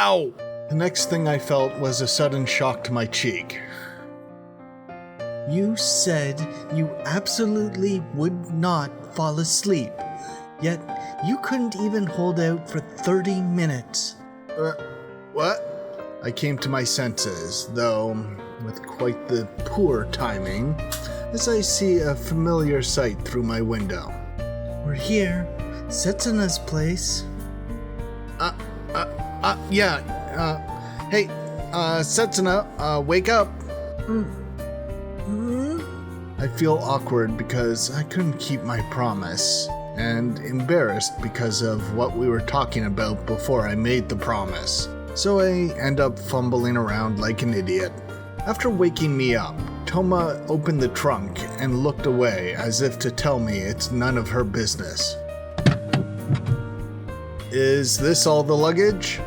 Ow! The next thing I felt was a sudden shock to my cheek. You said you absolutely would not fall asleep, yet you couldn't even hold out for 30 minutes. What? I came to my senses, though with quite the poor timing, as I see a familiar sight through my window. We're here, Setsuna's place. Hey, Setsuna, wake up. I feel awkward because I couldn't keep my promise, and embarrassed because of what we were talking about before I made the promise. So I end up fumbling around like an idiot. After waking me up, Touma opened the trunk and looked away as if to tell me it's none of her business. Is this all the luggage?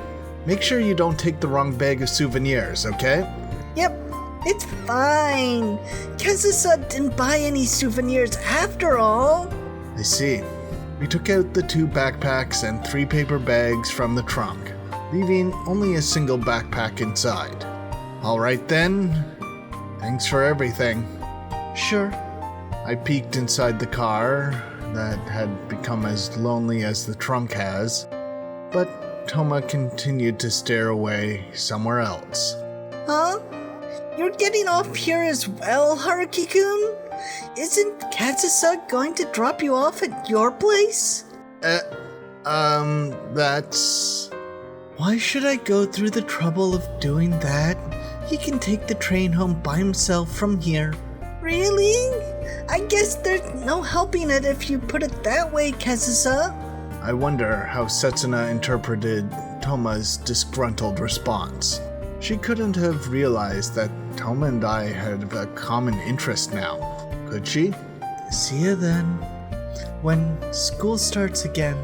Make sure you don't take the wrong bag of souvenirs, okay? Yep, it's fine. Kazusa didn't buy any souvenirs after all. I see. We took out the 2 backpacks and 3 paper bags from the trunk, leaving only a single backpack inside. All right then. Thanks for everything. Sure. I peeked inside the car that had become as lonely as the trunk has, but Touma continued to stare away somewhere else. Huh? You're getting off here as well, Haruki-kun? Isn't Kazusa going to drop you off at your place? That's... Why should I go through the trouble of doing that? He can take the train home by himself from here. Really? I guess there's no helping it if you put it that way, Kazusa. I wonder how Setsuna interpreted Touma's disgruntled response. She couldn't have realized that Touma and I had a common interest now, could she? See you then. When school starts again.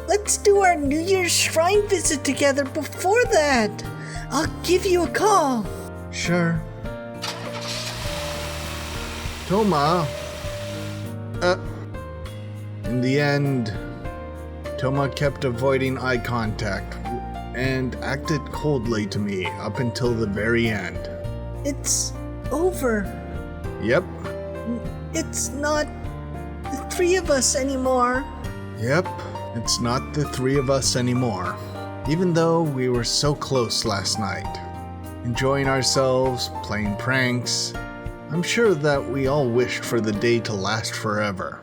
Let's do our New Year's shrine visit together before that. I'll give you a call. Sure. Touma. In the end, Touma kept avoiding eye contact and acted coldly to me up until the very end. It's over. Yep. It's not the 3 of us anymore. Yep, it's not the 3 of us anymore. Even though we were so close last night, enjoying ourselves, playing pranks, I'm sure that we all wished for the day to last forever.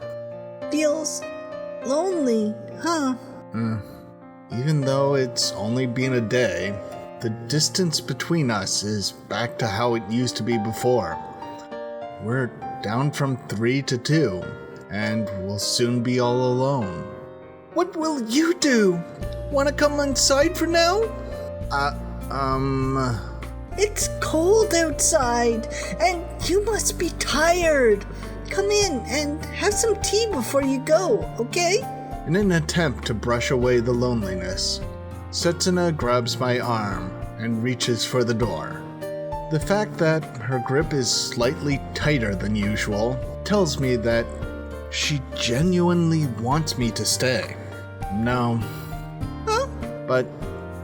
Feels lonely, huh? Even though it's only been a day, the distance between us is back to how it used to be before. We're down from 3 to 2, and we'll soon be all alone. What will you do? Wanna come inside for now? It's cold outside, and you must be tired. Come in and have some tea before you go, okay? In an attempt to brush away the loneliness, Setsuna grabs my arm and reaches for the door. The fact that her grip is slightly tighter than usual tells me that she genuinely wants me to stay. No. Huh? But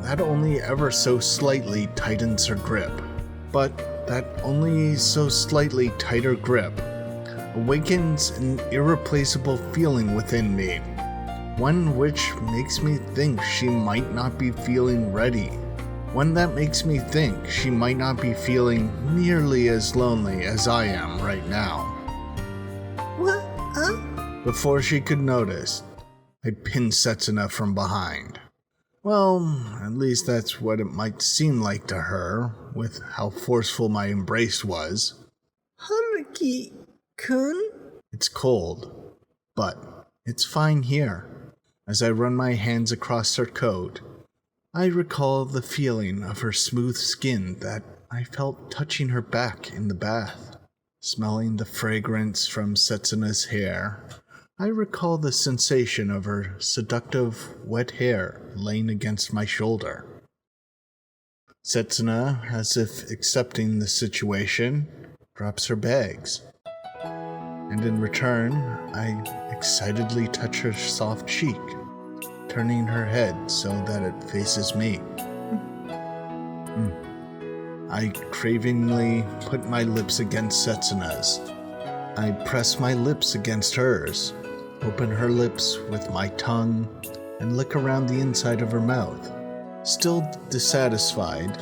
that only ever so slightly tightens her grip. But that only so slightly tighter grip awakens an irreplaceable feeling within me. One which makes me think she might not be feeling ready. One that makes me think she might not be feeling nearly as lonely as I am right now. What? Huh? Before she could notice, I pinned Setsuna from behind. Well, at least that's what it might seem like to her, with how forceful my embrace was. Haruki-kun? It's cold, but it's fine here. As I run my hands across her coat, I recall the feeling of her smooth skin that I felt touching her back in the bath. Smelling the fragrance from Setsuna's hair, I recall the sensation of her seductive, wet hair laying against my shoulder. Setsuna, as if accepting the situation, drops her bags. And in return, I excitedly touch her soft cheek, turning her head so that it faces me. I cravingly put my lips against Setsuna's. I press my lips against hers, open her lips with my tongue, and lick around the inside of her mouth. Still dissatisfied,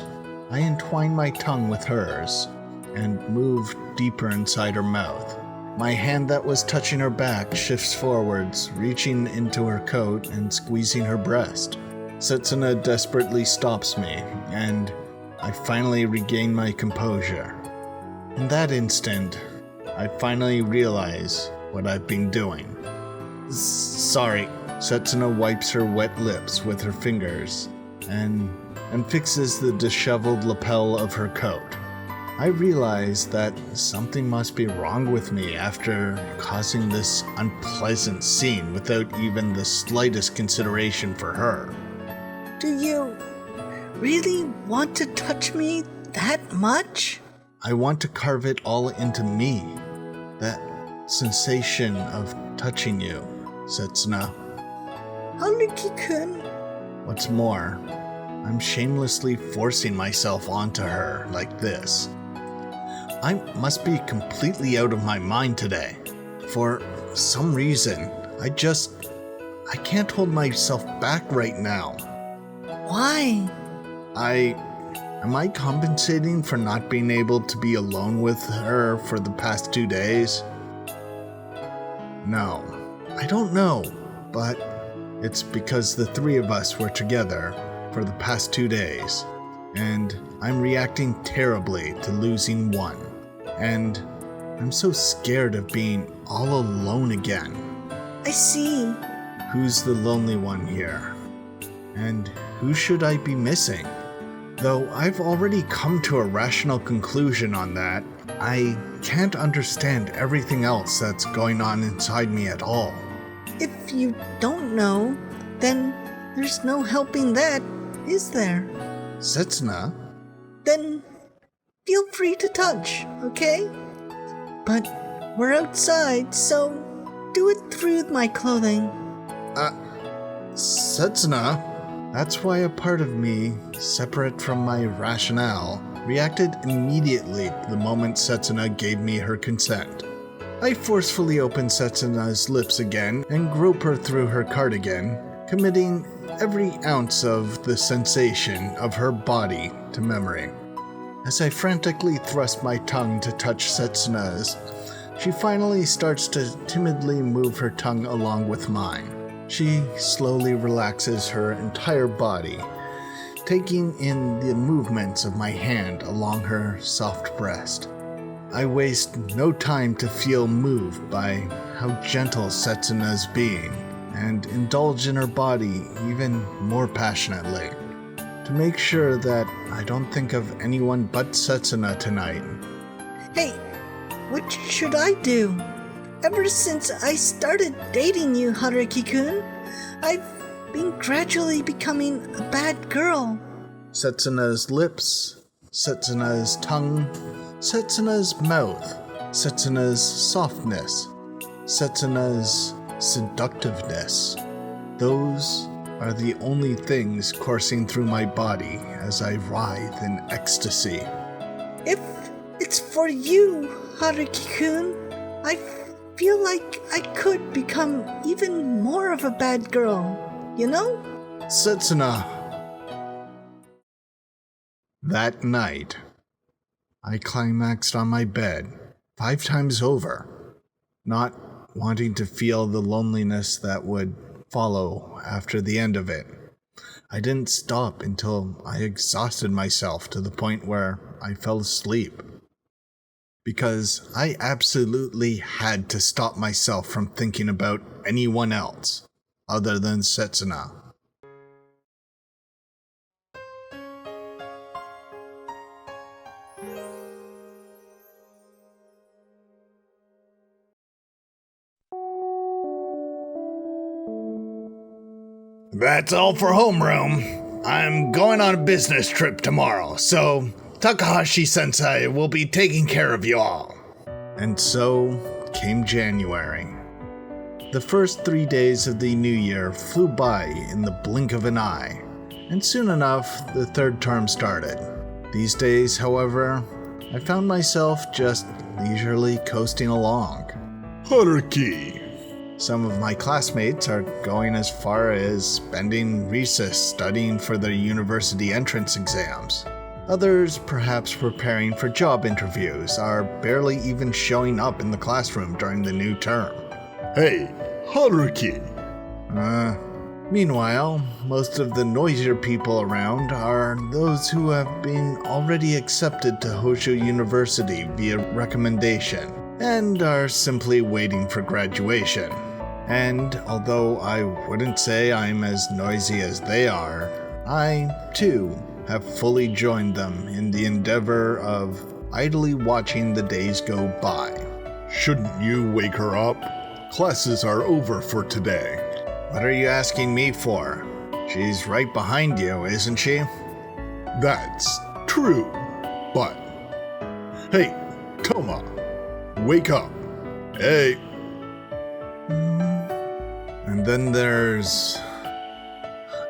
I entwine my tongue with hers and move deeper inside her mouth. My hand that was touching her back shifts forwards, reaching into her coat and squeezing her breast. Setsuna desperately stops me, and I finally regain my composure. In that instant, I finally realize what I've been doing. Sorry. Setsuna wipes her wet lips with her fingers and fixes the disheveled lapel of her coat. I realize that something must be wrong with me after causing this unpleasant scene without even the slightest consideration for her. Do you really want to touch me that much? I want to carve it all into me. That sensation of touching you, Setsuna. Haruki-kun. What's more, I'm shamelessly forcing myself onto her like this. I must be completely out of my mind today. For some reason, I can't hold myself back right now. Why? Am I compensating for not being able to be alone with her for the past 2 days? No, I don't know, but it's because the three of us were together for the past 2 days, and I'm reacting terribly to losing one, and I'm so scared of being all alone again. I see. Who's the lonely one here? And who should I be missing? Though I've already come to a rational conclusion on that, I can't understand everything else that's going on inside me at all. If you don't know, then there's no helping that, is there? Setsuna? Then feel free to touch, okay? But we're outside, so do it through my clothing. Setsuna? That's why a part of me, separate from my rationale, reacted immediately the moment Setsuna gave me her consent. I forcefully open Setsuna's lips again and grope her through her cardigan, committing every ounce of the sensation of her body to memory. As I frantically thrust my tongue to touch Setsuna's, she finally starts to timidly move her tongue along with mine. She slowly relaxes her entire body, taking in the movements of my hand along her soft breast. I waste no time to feel moved by how gentle Setsuna's being, and indulge in her body even more passionately. To make sure that I don't think of anyone but Setsuna tonight. Hey, what should I do? Ever since I started dating you, Haruki-kun, I've been gradually becoming a bad girl. Setsuna's lips, Setsuna's tongue, Setsuna's mouth, Setsuna's softness, Setsuna's seductiveness. Those are the only things coursing through my body as I writhe in ecstasy. If it's for you, Haruki-kun, I feel like I could become even more of a bad girl, you know? Setsuna. That night, I climaxed on my bed 5 times over, not wanting to feel the loneliness that would follow after the end of it. I didn't stop until I exhausted myself to the point where I fell asleep. Because I absolutely had to stop myself from thinking about anyone else other than Setsuna. That's all for homeroom. I'm going on a business trip tomorrow, so Takahashi-sensei will be taking care of you all. And so came January. The first 3 days of the new year flew by in the blink of an eye, and soon enough the third term started. These days, however, I found myself just leisurely coasting along. Haruki! Some of my classmates are going as far as spending recess studying for their university entrance exams. Others, perhaps preparing for job interviews, are barely even showing up in the classroom during the new term. Hey, Haruki! Meanwhile, most of the noisier people around are those who have been already accepted to Hosho University via recommendation, and are simply waiting for graduation. And although I wouldn't say I'm as noisy as they are, I, too, have fully joined them in the endeavor of idly watching the days go by. Shouldn't you wake her up? Classes are over for today. What are you asking me for? She's right behind you, isn't she? That's true, but... Hey, Touma, wake up. Hey. And then there's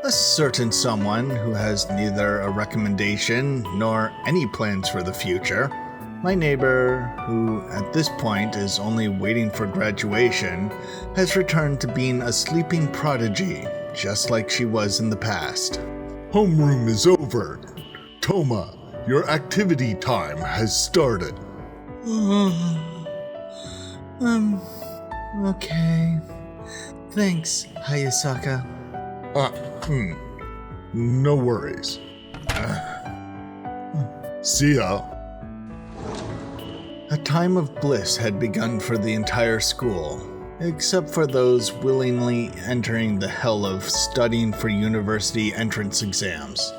a certain someone who has neither a recommendation nor any plans for the future. My neighbor, who at this point is only waiting for graduation, has returned to being a sleeping prodigy, just like she was in the past. Homeroom is over. Touma, your activity time has started. Okay. Thanks, Hayasaka. No worries. See ya. A time of bliss had begun for the entire school, except for those willingly entering the hell of studying for university entrance exams.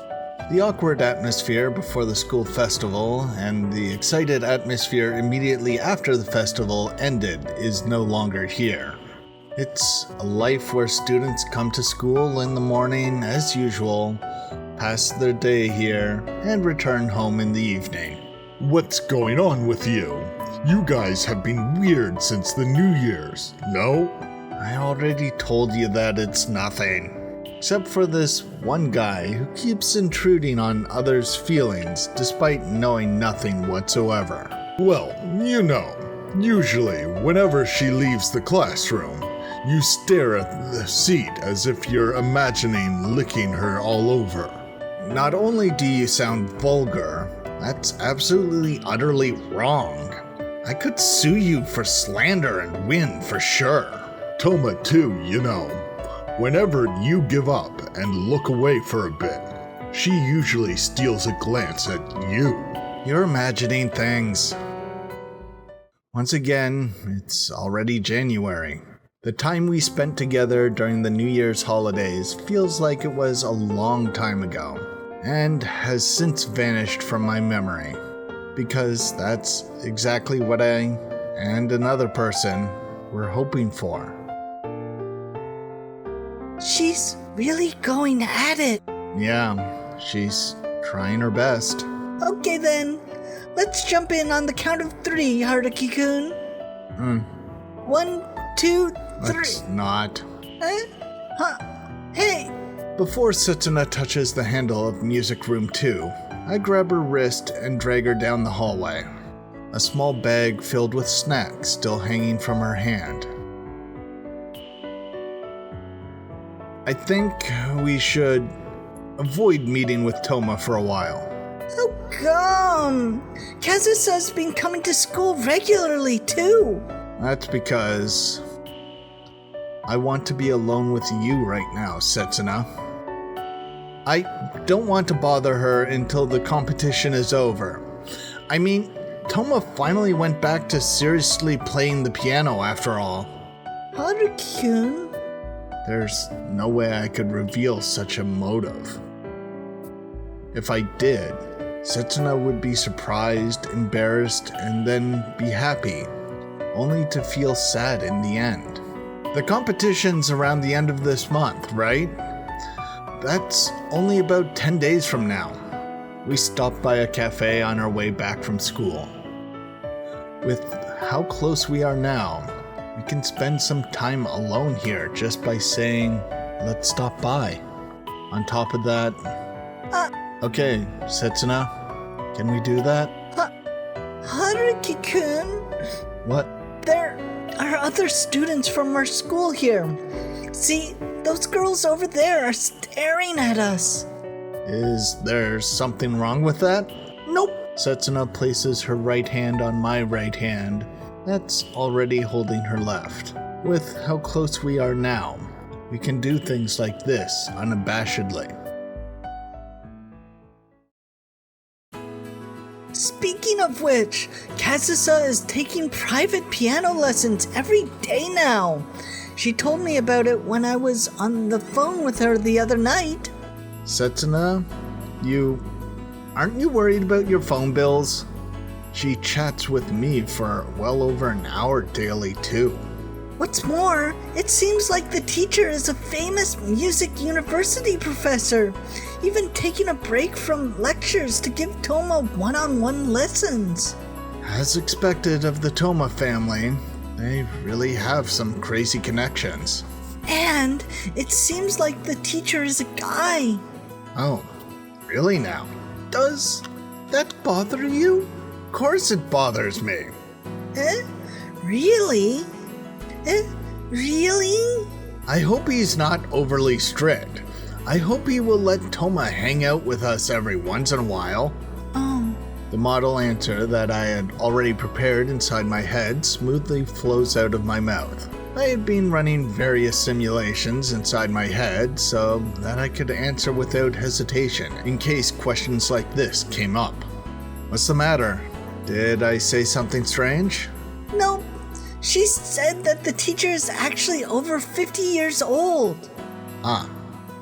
The awkward atmosphere before the school festival and the excited atmosphere immediately after the festival ended is no longer here. It's a life where students come to school in the morning as usual, pass their day here, and return home in the evening. What's going on with you? You guys have been weird since the New Year's, no? I already told you that it's nothing. Except for this one guy who keeps intruding on others' feelings despite knowing nothing whatsoever. Well, usually whenever she leaves the classroom, you stare at the seat as if you're imagining licking her all over. Not only do you sound vulgar, that's absolutely utterly wrong. I could sue you for slander and win for sure. Touma too, Whenever you give up and look away for a bit, she usually steals a glance at you. You're imagining things. Once again, it's already January. The time we spent together during the New Year's holidays feels like it was a long time ago, and has since vanished from my memory, because that's exactly what I and another person were hoping for. She's really going at it. Yeah, she's trying her best. Okay then, let's jump in on the count of 3, Haruki-kun. 1, 2, 3. Let's not. Hey! Before Setsuna touches the handle of Music Room 2, I grab her wrist and drag her down the hallway. A small bag filled with snacks still hanging from her hand. I think we should avoid meeting with Touma for a while. How come? Kazusa's been coming to school regularly too. That's because I want to be alone with you right now, Setsuna. I don't want to bother her until the competition is over. I mean, Touma finally went back to seriously playing the piano after all. Haruki-kun? There's no way I could reveal such a motive. If I did, Setsuna would be surprised, embarrassed, and then be happy, only to feel sad in the end. The competition's around the end of this month, right? That's only about 10 days from now. We stopped by a cafe on our way back from school. With how close we are now, we can spend some time alone here just by saying, let's stop by. On top of that... Okay, Setsuna, Can we do that? Haruki-kun, What? there are other students from our school here. See, those girls over there are staring at us. Is there something wrong with that? Nope. Setsuna places her right hand on my right hand, that's already holding her left. With how close we are now, we can do things like this unabashedly. Speaking of which, Kazusa is taking private piano lessons every day now. She told me about it when I was on the phone with her the other night. Setsuna, aren't you worried about your phone bills? She chats with me for well over an hour daily too. What's more, it seems like the teacher is a famous music university professor, even taking a break from lectures to give Touma one-on-one lessons. As expected of the Touma family, they really have some crazy connections. And it seems like the teacher is a guy. Oh, really now? Does that bother you? Of course it bothers me. Really? Really? I hope he's not overly strict. I hope he will let Touma hang out with us every once in a while. Oh. The model answer that I had already prepared inside my head smoothly flows out of my mouth. I had been running various simulations inside my head so that I could answer without hesitation in case questions like this came up. What's the matter? Did I say something strange? No. She said that the teacher is actually over 50 years old. Ah,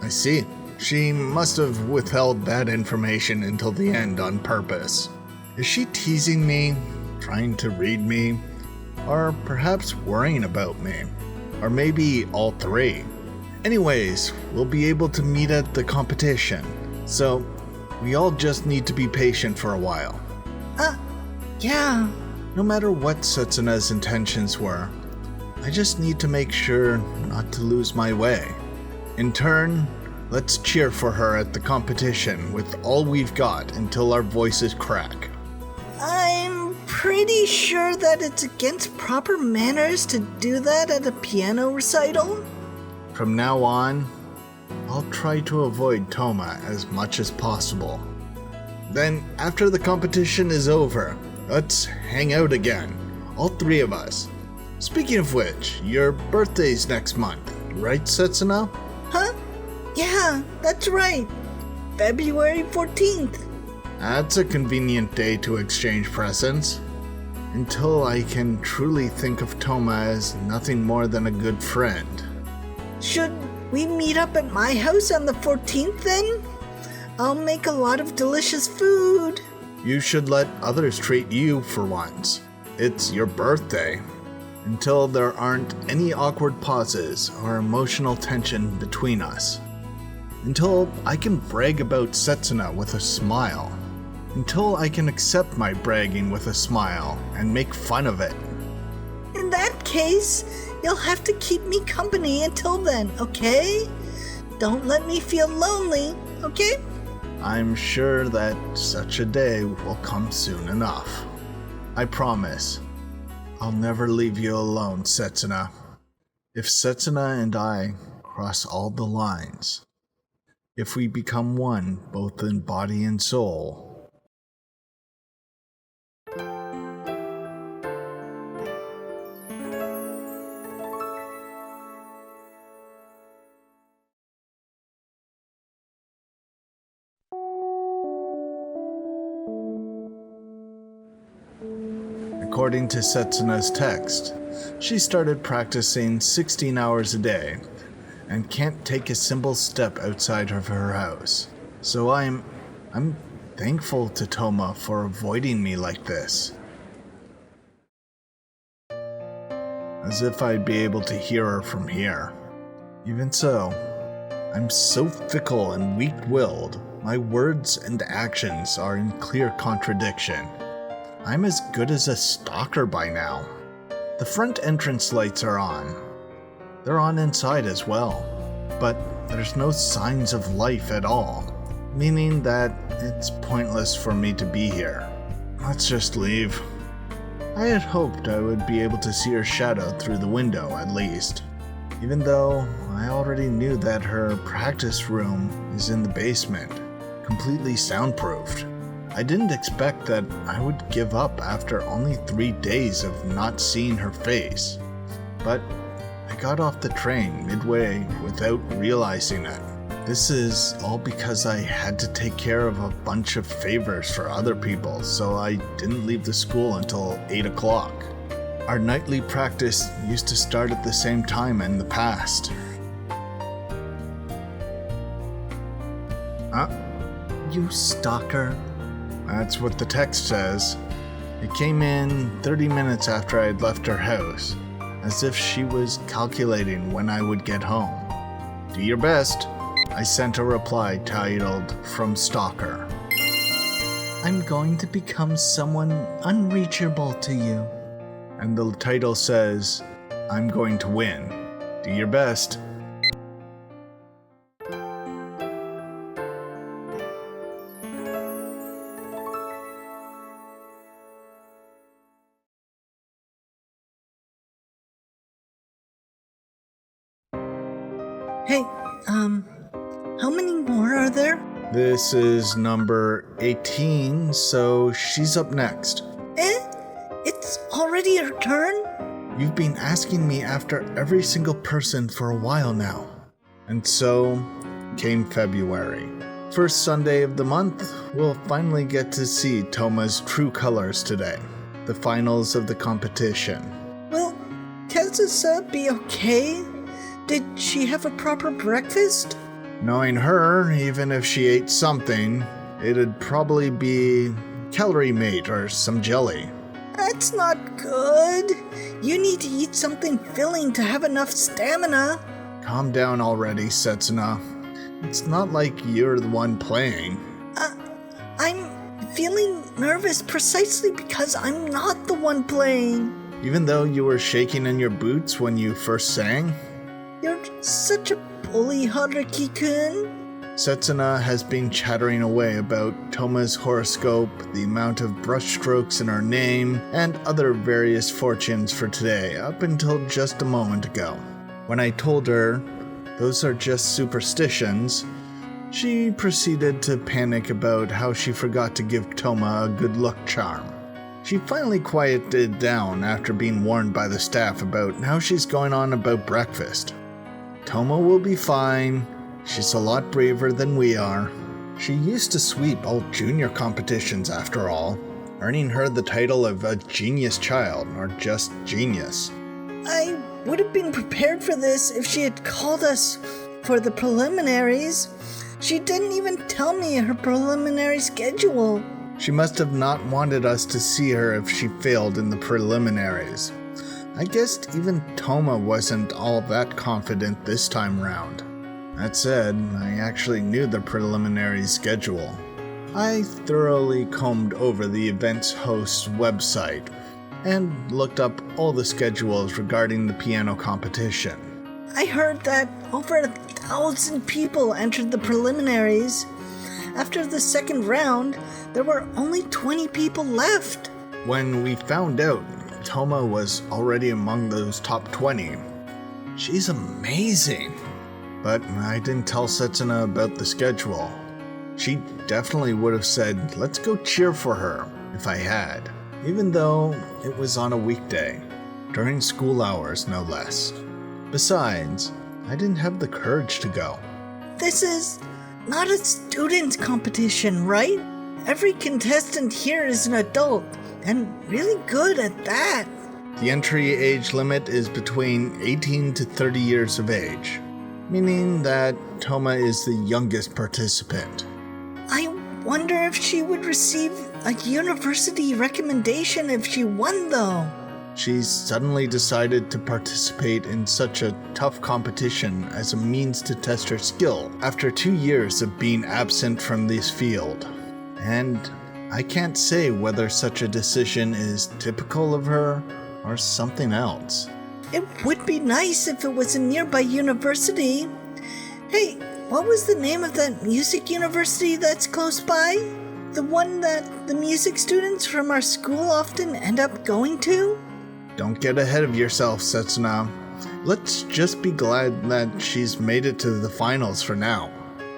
I see. She must have withheld that information until the end on purpose. Is she teasing me, trying to read me, or perhaps worrying about me? Or maybe all three? Anyways, we'll be able to meet at the competition, so we all just need to be patient for a while. Yeah. No matter what Setsuna's intentions were, I just need to make sure not to lose my way. In turn, let's cheer for her at the competition with all we've got until our voices crack. I'm pretty sure that it's against proper manners to do that at a piano recital. From now on, I'll try to avoid Touma as much as possible. Then, after the competition is over, let's hang out again, all three of us. Speaking of which, your birthday's next month, right, Setsuna? Huh? Yeah, that's right. February 14th. That's a convenient day to exchange presents. Until I can truly think of Touma as nothing more than a good friend. Should we meet up at my house on the 14th then? I'll make a lot of delicious food. You should let others treat you for once. It's your birthday. Until there aren't any awkward pauses or emotional tension between us. Until I can brag about Setsuna with a smile. Until I can accept my bragging with a smile and make fun of it. In that case, you'll have to keep me company until then, okay? Don't let me feel lonely, okay? I'm sure that such a day will come soon enough. I promise. I'll never leave you alone, Setsuna. If Setsuna and I cross all the lines, if we become one both in body and soul, according to Setsuna's text, she started practicing 16 hours a day and can't take a simple step outside of her house. So I'm thankful to Touma for avoiding me like this. As if I'd be able to hear her from here. Even so, I'm so fickle and weak-willed, my words and actions are in clear contradiction. I'm as good as a stalker by now. The front entrance lights are on. They're on inside as well, but there's no signs of life at all. meaning that it's pointless for me to be here. Let's just leave. I had hoped I would be able to see her shadow through the window at least, even though I already knew that her practice room is in the basement, completely soundproofed. I didn't expect that I would give up after only 3 days of not seeing her face, but I got off the train midway without realizing it. This is all because I had to take care of a bunch of favors for other people, so I didn't leave the school until 8 o'clock. Our nightly practice used to start at the same time in the past. You stalker. That's what the text says. It came in 30 minutes after I had left her house, as if she was calculating when I would get home. Do your best. I sent a reply titled, "From Stalker." I'm going to become someone unreachable to you. And the title says, "I'm going to win. Do your best." Hey, how many more are there? This is number 18, so she's up next. It's already her turn? You've been asking me after every single person for a while now. And so came February. First Sunday of the month, we'll finally get to see Touma's true colors today. The finals of the competition. Will Kazusa be okay? Did she have a proper breakfast? Knowing her, even if she ate something, it'd probably be calorie mate or some jelly. That's not good. You need to eat something filling to have enough stamina. Calm down already, Setsuna. It's not like you're the one playing. I'm feeling nervous precisely because I'm not the one playing. Even though you were shaking in your boots when you first sang? You're such a bully, Haruki-kun. Setsuna has been chattering away about Touma's horoscope, the amount of brushstrokes in her name, and other various fortunes for today up until just a moment ago. When I told her those are just superstitions, she proceeded to panic about how she forgot to give Touma a good luck charm. She finally quieted down after being warned by the staff about how she's going on about breakfast. Touma will be fine. She's a lot braver than we are. She used to sweep all junior competitions after all, earning her the title of a genius child, or just genius. I would have been prepared for this if she had called us for the preliminaries. She didn't even tell me her preliminary schedule. She must have not wanted us to see her if she failed in the preliminaries. I guess even Touma wasn't all that confident this time round. That said, I actually knew the preliminary schedule. I thoroughly combed over the event's host's website and looked up all the schedules regarding the piano competition. I heard that over 1,000 people entered the preliminaries. After the second round, there were only 20 people left. When we found out Touma was already among those top 20, she's amazing. But I didn't tell Setsuna about the schedule. She definitely would have said, "Let's go cheer for her," if I had, even though it was on a weekday, during school hours no less. Besides, I didn't have the courage to go. This is not a student competition, right? Every contestant here is an adult, and really good at that. The entry age limit is between 18 to 30 years of age, meaning that Touma is the youngest participant. I wonder if she would receive a university recommendation if she won, though. She's suddenly decided to participate in such a tough competition as a means to test her skill after 2 years of being absent from this field. And I can't say whether such a decision is typical of her or something else. It would be nice if it was a nearby university. Hey, what was the name of that music university that's close by? The one that the music students from our school often end up going to? Don't get ahead of yourself, Setsuna. Let's just be glad that she's made it to the finals for now.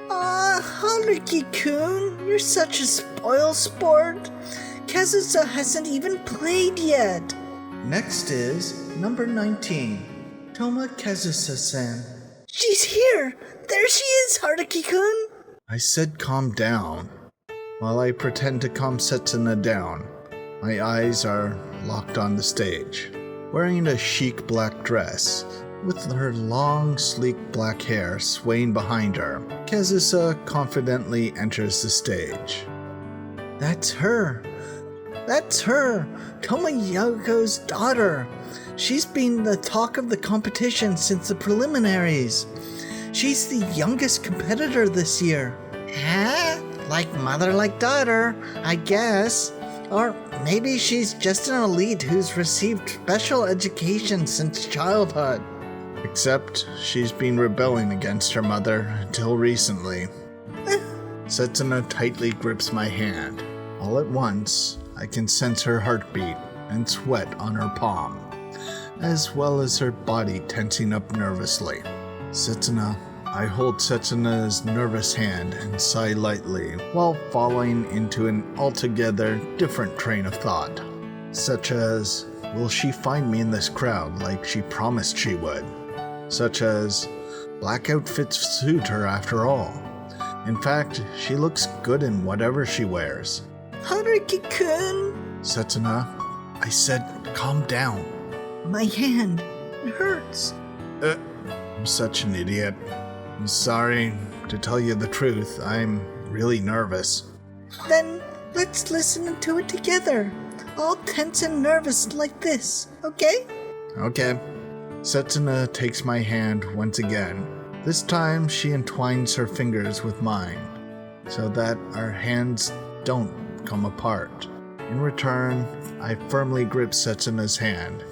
Haruki-kun, you're such a spoil sport. Kazusa hasn't even played yet. Next is number 19, Touma Kazusa-san. She's here! There she is, Haruki-kun! I said calm down. While I pretend to calm Setsuna down, my eyes are locked on the stage. Wearing a chic black dress, with her long, sleek black hair swaying behind her, Kazusa confidently enters the stage. That's her! That's her! Touma Yako's daughter! She's been the talk of the competition since the preliminaries. She's the youngest competitor this year. Huh? Like mother, like daughter, I guess. Or maybe she's just an elite who's received special education since childhood. Except she's been rebelling against her mother until recently. Setsuna tightly grips my hand. All at once, I can sense her heartbeat and sweat on her palm, as well as her body tensing up nervously. Setsuna, I hold Setsuna's nervous hand and sigh lightly, while falling into an altogether different train of thought, such as, will she find me in this crowd like she promised she would? Such as, black outfits suit her after all. In fact, she looks good in whatever she wears. Haruki-kun! Setsuna, I said calm down. My hand, it hurts. I'm such an idiot. I'm sorry. To tell you the truth, I'm really nervous. Then let's listen to it together. All tense and nervous like this, okay? Okay. Setsuna takes my hand once again. This time she entwines her fingers with mine, so that our hands don't come apart. In return, I firmly grip Setsuna's hand,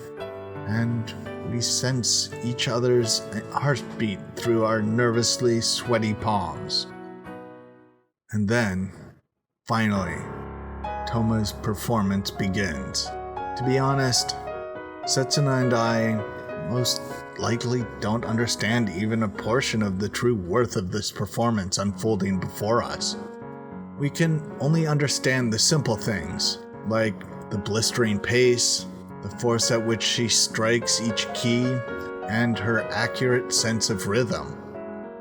and we sense each other's heartbeat through our nervously sweaty palms. And then, finally, Touma's performance begins. To be honest, Setsuna and I most likely don't understand even a portion of the true worth of this performance unfolding before us. We can only understand the simple things, like the blistering pace, the force at which she strikes each key, and her accurate sense of rhythm.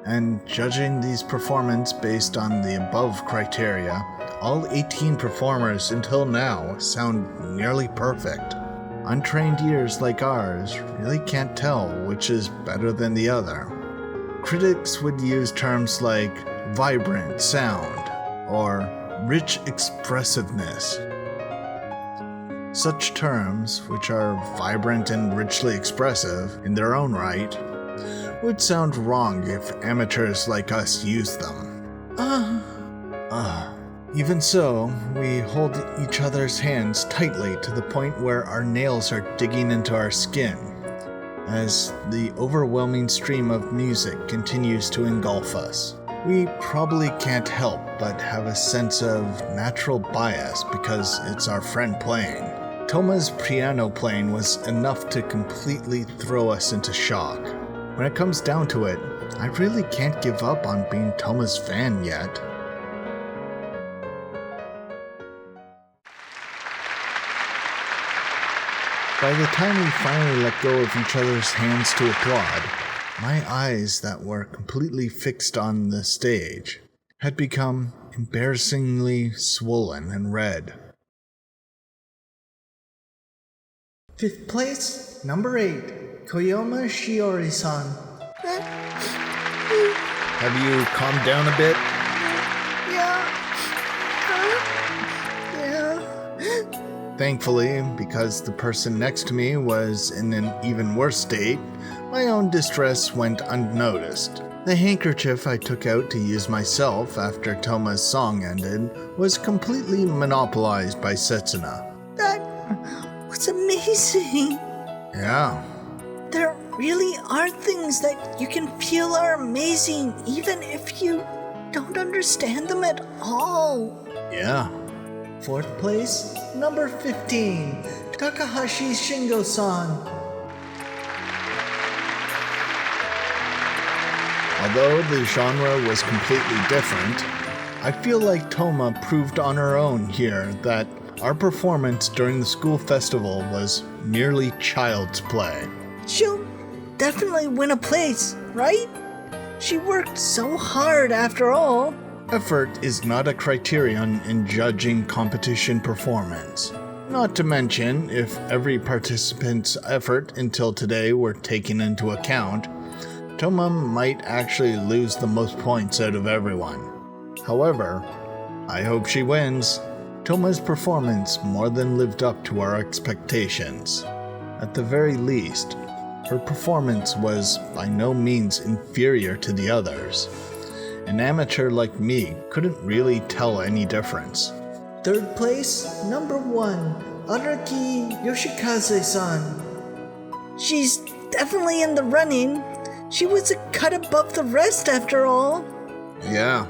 And judging these performances based on the above criteria, all 18 performers until now sound nearly perfect. Untrained ears like ours really can't tell which is better than the other. Critics would use terms like vibrant sound or rich expressiveness. Such terms, which are vibrant and richly expressive in their own right, would sound wrong if amateurs like us used them. Even so, we hold each other's hands tightly to the point where our nails are digging into our skin, as the overwhelming stream of music continues to engulf us. We probably can't help but have a sense of natural bias because it's our friend playing. Touma's piano playing was enough to completely throw us into shock. When it comes down to it, I really can't give up on being Touma's fan yet. By the time we finally let go of each other's hands to applaud, my eyes that were completely fixed on the stage had become embarrassingly swollen and red. 5th place, number 8, Koyama Shiori-san. Have you calmed down a bit? Yeah. Thankfully, because the person next to me was in an even worse state, my own distress went unnoticed. The handkerchief I took out to use myself after Touma's song ended was completely monopolized by Setsuna. That was amazing. Yeah. There really are things that you can feel are amazing even if you don't understand them at all. Yeah. 4th place, number 15, Takahashi Shingo-san. Although the genre was completely different, I feel like Touma proved on her own here that our performance during the school festival was merely child's play. She'll definitely win a place, right? She worked so hard after all. Effort is not a criterion in judging competition performance. Not to mention, if every participant's effort until today were taken into account, Touma might actually lose the most points out of everyone. However, I hope she wins. Touma's performance more than lived up to our expectations. At the very least, her performance was by no means inferior to the others. An amateur like me couldn't really tell any difference. 3rd place, number 1, Araki Yoshikaze-san. She's definitely in the running. She was a cut above the rest after all. Yeah,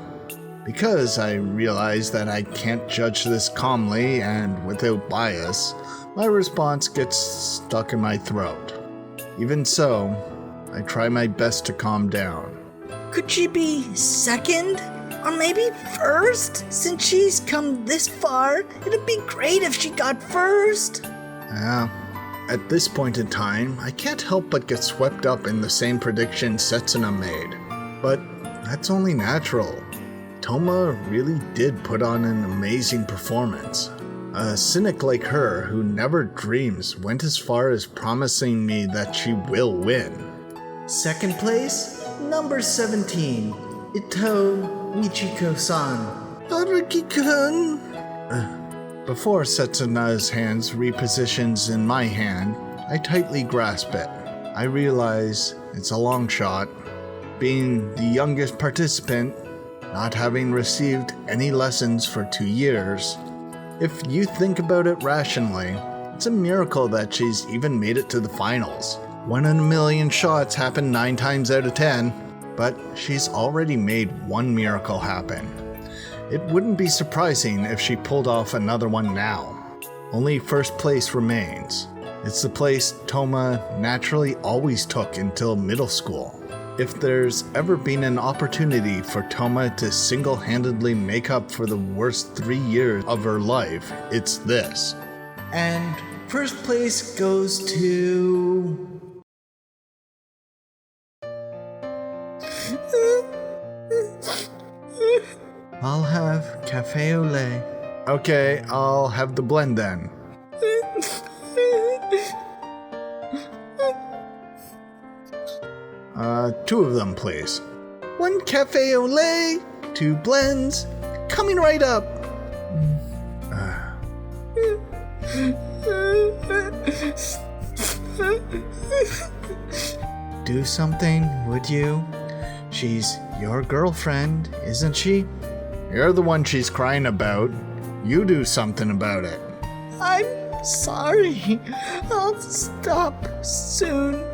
because I realize that I can't judge this calmly and without bias, my response gets stuck in my throat. Even so, I try my best to calm down. Could she be 2nd? Or maybe 1st? Since she's come this far, it'd be great if she got 1st. Yeah. At this point in time, I can't help but get swept up in the same prediction Setsuna made. But that's only natural. Touma really did put on an amazing performance. A cynic like her who never dreams went as far as promising me that she will win. 2nd place, number 17, Ito Michiko-san. Araki-kun! Before Setsuna's hands repositions in my hand, I tightly grasp it. I realize it's a long shot. Being the youngest participant, not having received any lessons for 2 years, if you think about it rationally, it's a miracle that she's even made it to the finals. 1 in a million shots happen 9 times out of 10, but she's already made one miracle happen. It wouldn't be surprising if she pulled off another one now. Only 1st place remains. It's the place Touma naturally always took until middle school. If there's ever been an opportunity for Touma to single-handedly make up for the worst 3 years of her life, it's this. And 1st place goes to... I'll have cafe au lait. Okay, I'll have the blend then. Two of them, please. 1 cafe au lait, 2 blends, coming right up. Do something, would you? She's your girlfriend, isn't she? You're the one she's crying about. You do something about it. I'm sorry. I'll stop soon.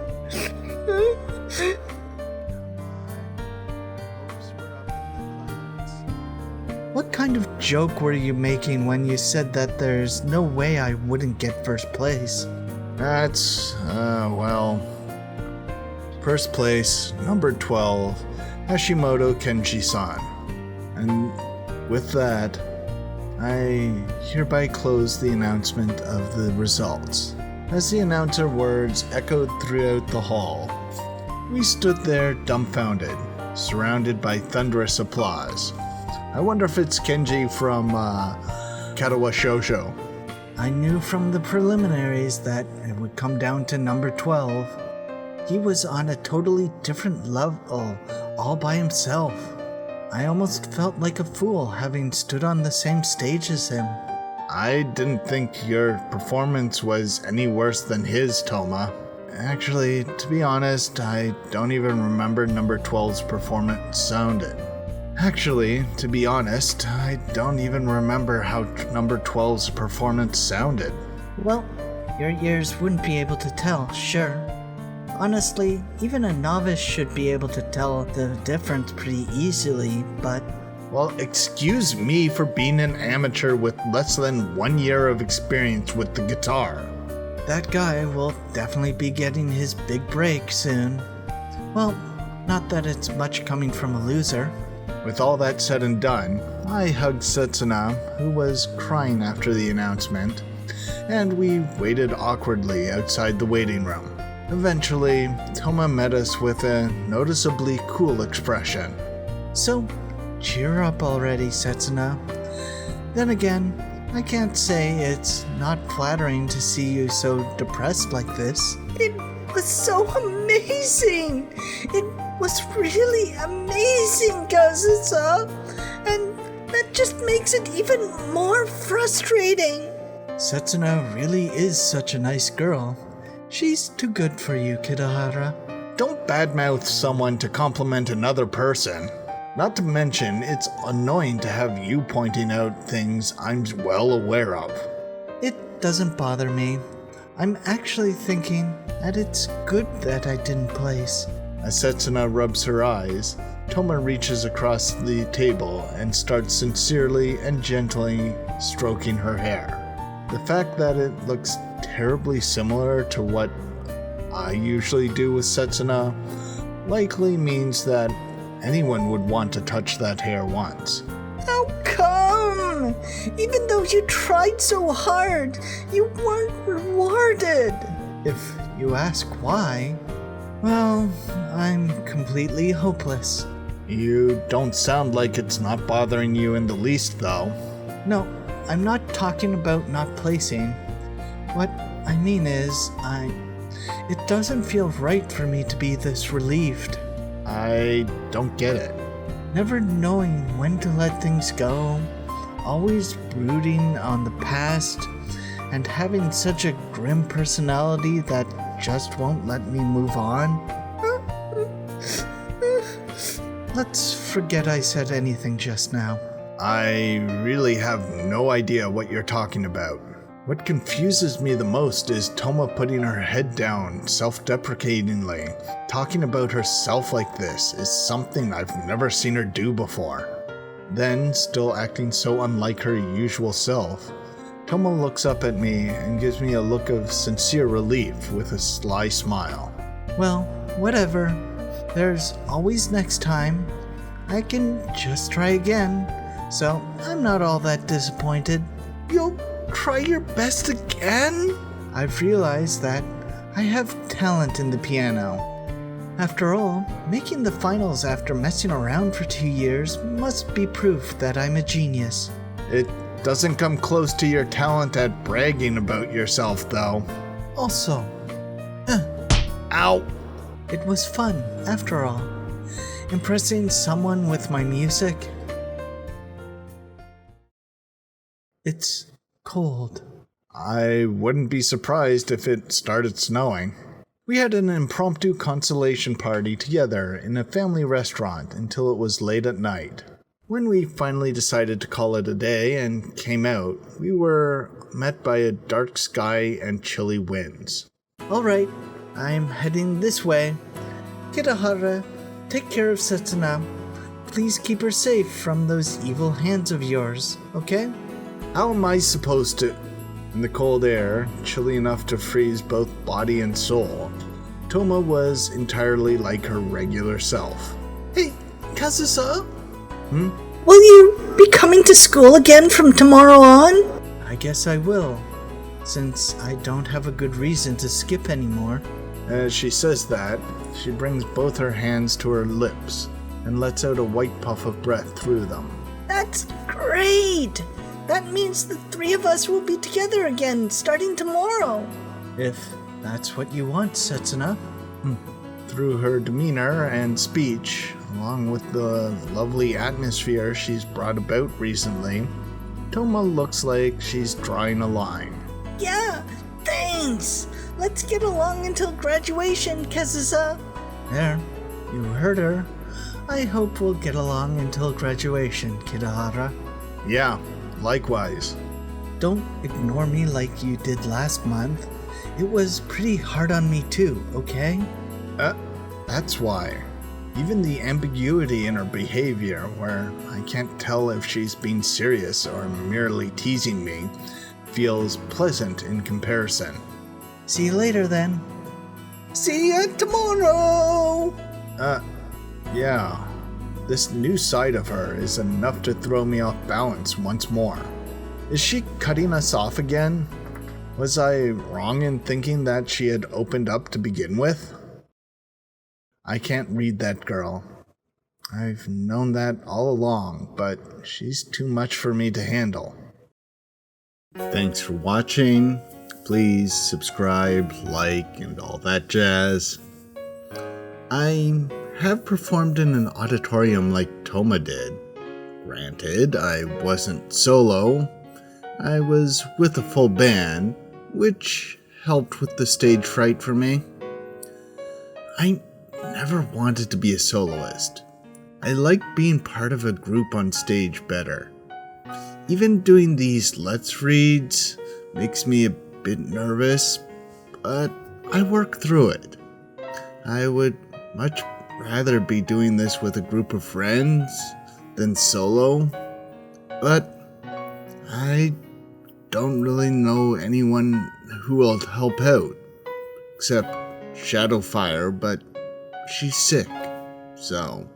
What kind of joke were you making when you said that there's no way I wouldn't get 1st place? That's, well... 1st place, number 12, Hashimoto Kenji-san. And with that, I hereby close the announcement of the results. As the announcer words echoed throughout the hall, we stood there dumbfounded, surrounded by thunderous applause. I wonder if it's Kenji from Katawa Shoujo. I knew from the preliminaries that it would come down to number 12. He was on a totally different level, all by himself. I almost felt like a fool having stood on the same stage as him. I didn't think your performance was any worse than his, Touma. Actually, to be honest, I don't even remember number 12's performance sounded. Actually, to be honest, I don't even remember how number 12's performance sounded. Well, your ears wouldn't be able to tell, sure. Honestly, even a novice should be able to tell the difference pretty easily, but... Well, excuse me for being an amateur with less than 1 year of experience with the guitar. That guy will definitely be getting his big break soon. Well, not that it's much coming from a loser. With all that said and done, I hugged Setsuna, who was crying after the announcement, and we waited awkwardly outside the waiting room. Eventually, Touma met us with a noticeably cool expression. So, cheer up already, Setsuna. Then again, I can't say it's not flattering to see you so depressed like this. It was so amazing! It was really amazing, Kazusa! And that just makes it even more frustrating. Setsuna really is such a nice girl. She's too good for you, Kitahara. Don't badmouth someone to compliment another person. Not to mention, it's annoying to have you pointing out things I'm well aware of. It doesn't bother me. I'm actually thinking that it's good that I didn't place. As Setsuna rubs her eyes, Touma reaches across the table and starts sincerely and gently stroking her hair. The fact that it looks terribly similar to what I usually do with Setsuna likely means that anyone would want to touch that hair once. How come? Even though you tried so hard, you weren't rewarded. If you ask why, well, I'm completely hopeless. You don't sound like it's not bothering you in the least, though. No, I'm not talking about not placing. What I mean is, it doesn't feel right for me to be this relieved. I don't get it. Never knowing when to let things go, always brooding on the past, and having such a grim personality that just won't let me move on. Let's forget I said anything just now. I really have no idea what you're talking about. What confuses me the most is Touma putting her head down self-deprecatingly. Talking about herself like this is something I've never seen her do before. Then, still acting so unlike her usual self, Touma looks up at me and gives me a look of sincere relief with a sly smile. Well, whatever. There's always next time. I can just try again, so I'm not all that disappointed. You'll try your best again? I've realized that I have talent in the piano. After all, making the finals after messing around for 2 years must be proof that I'm a genius. It doesn't come close to your talent at bragging about yourself, though. Also, Ow! it was fun, after all. Impressing someone with my music. It's cold. I wouldn't be surprised if it started snowing. We had an impromptu consolation party together in a family restaurant until it was late at night. When we finally decided to call it a day and came out, we were met by a dark sky and chilly winds. Alright, I'm heading this way. Kitahara, take care of Setsuna. Please keep her safe from those evil hands of yours, okay? How am I supposed to? In the cold air, chilly enough to freeze both body and soul, Touma was entirely like her regular self. Hey, Kazusa? Will you be coming to school again from tomorrow on? I guess I will, since I don't have a good reason to skip anymore. As she says that, she brings both her hands to her lips and lets out a white puff of breath through them. That's great! That means the three of us will be together again starting tomorrow. If that's what you want, Setsuna. Through her demeanor and speech, along with the lovely atmosphere she's brought about recently, Touma looks like she's drawing a line. Yeah, thanks! Let's get along until graduation, Kazusa. There, you heard her. I hope we'll get along until graduation, Kitahara. Yeah, likewise. Don't ignore me like you did last month. It was pretty hard on me too, okay? That's why. Even the ambiguity in her behavior, where I can't tell if she's being serious or merely teasing me, feels pleasant in comparison. See you later then. See ya tomorrow! Yeah. This new side of her is enough to throw me off balance once more. Is she cutting us off again? Was I wrong in thinking that she had opened up to begin with? I can't read that girl. I've known that all along, but she's too much for me to handle. Thanks for watching. Please subscribe, like, and all that jazz. I have performed in an auditorium like Touma did. Granted, I wasn't solo. I was with a full band, which helped with the stage fright for me. I never wanted to be a soloist. I like being part of a group on stage better. Even doing these Let's Reads makes me a bit nervous, but I work through it. I would much rather be doing this with a group of friends than solo, but I don't really know anyone who will help out, except Shadowfire, but she's sick, so